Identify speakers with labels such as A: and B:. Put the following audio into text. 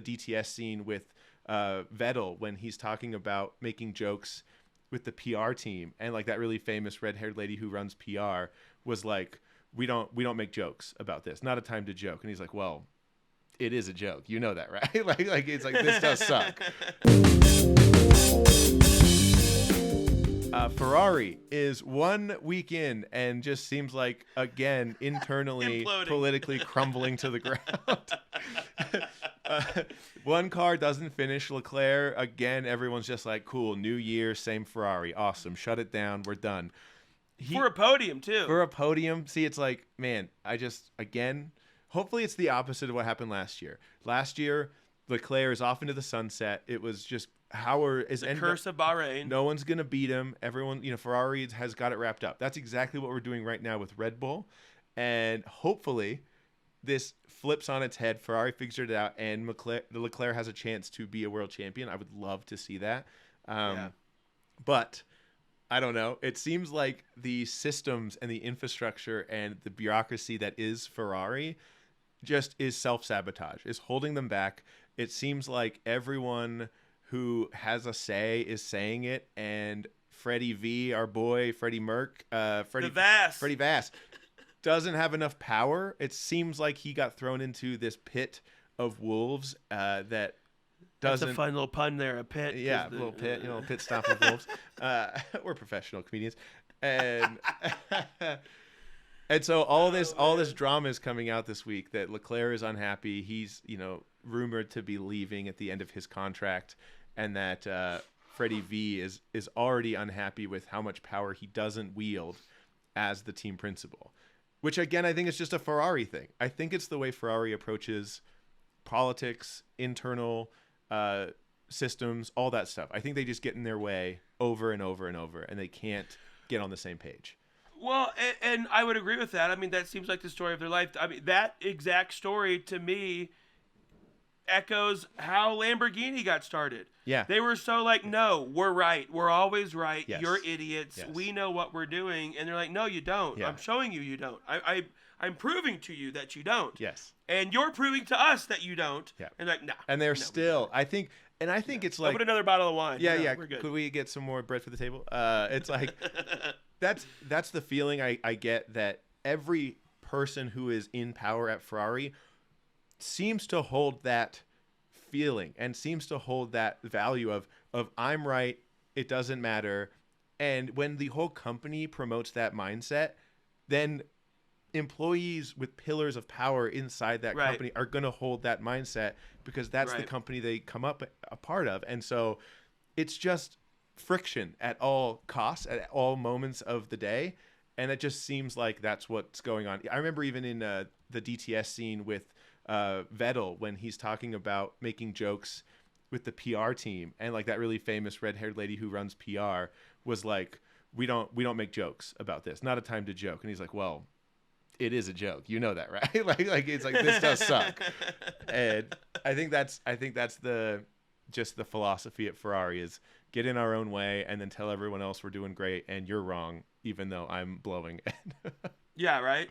A: DTS scene with Vettel when he's talking about making jokes with the PR team, and like that really famous red-haired lady who runs PR was like, we don't make jokes about this, not a time to joke. And he's like, well, it is a joke, you know that, right? like it's like, this does suck. Ferrari is 1 week in and just seems like, again, internally
B: Imploding.
A: politically crumbling to the ground. One car doesn't finish. Leclerc, again, everyone's just like, cool, new year, same Ferrari, awesome, shut it down, we're done.
B: For a podium, too.
A: For a podium. See, it's like, man, again, hopefully it's the opposite of what happened last year. Last year, Leclerc is off into the sunset. It was just Howard is
B: the curse of Bahrain.
A: No one's going to beat him. Everyone, Ferrari has got it wrapped up. That's exactly what we're doing right now with Red Bull. And hopefully this flips on its head. Ferrari figured it out, and Leclerc has a chance to be a world champion. I would love to see that. But I don't know. It seems like the systems and the infrastructure and the bureaucracy that is Ferrari just is self-sabotage, is holding them back. It seems like everyone who has a say is saying it, and Freddie V, our boy, Freddie Vass, doesn't have enough power. It seems like he got thrown into this pit of wolves that doesn't...
B: That's a fun little pun there, a pit.
A: Yeah, a little pit, pit stop of wolves. We're professional comedians. And and so all this drama is coming out this week that Leclerc is unhappy. He's, rumored to be leaving at the end of his contract, and that Freddie V is already unhappy with how much power he doesn't wield as the team principal. Which, again, I think it's just a Ferrari thing. I think it's the way Ferrari approaches politics, internal systems, all that stuff. I think they just get in their way over and over and over, and they can't get on the same page.
B: Well, and I would agree with that. I mean, that seems like the story of their life. I mean, that exact story, to me, echoes how Lamborghini got started.
A: Yeah.
B: They were so like, no, we're right. We're always right.
A: Yes.
B: You're idiots.
A: Yes.
B: We know what we're doing. And they're like, no, you don't.
A: Yeah.
B: I'm showing you don't. I'm proving to you that you don't.
A: Yes.
B: And you're proving to us that you don't.
A: Yeah.
B: And like, nah.
A: And they're still, I think it's like...
B: Open another bottle of wine.
A: Yeah.
B: We're good.
A: Could we get some more bread for the table? It's like, that's the feeling I get, that every person who is in power at Ferrari seems to hold that feeling and seems to hold that value of I'm right, it doesn't matter. And when the whole company promotes that mindset, then employees with pillars of power inside that company are going to hold that mindset, because that's the company they come up a part of. And so it's just friction at all costs, at all moments of the day. And it just seems like that's what's going on. I remember even in the DTS scene with Vettel when he's talking about making jokes with the PR team, and like that really famous red-haired lady who runs PR was like, we don't make jokes about this, not a time to joke. And he's like, well, it is a joke, you know that, right? like it's like, this does suck. And I think that's the philosophy at Ferrari, is get in our own way and then tell everyone else we're doing great and you're wrong, even though I'm blowing it.
B: Yeah, right.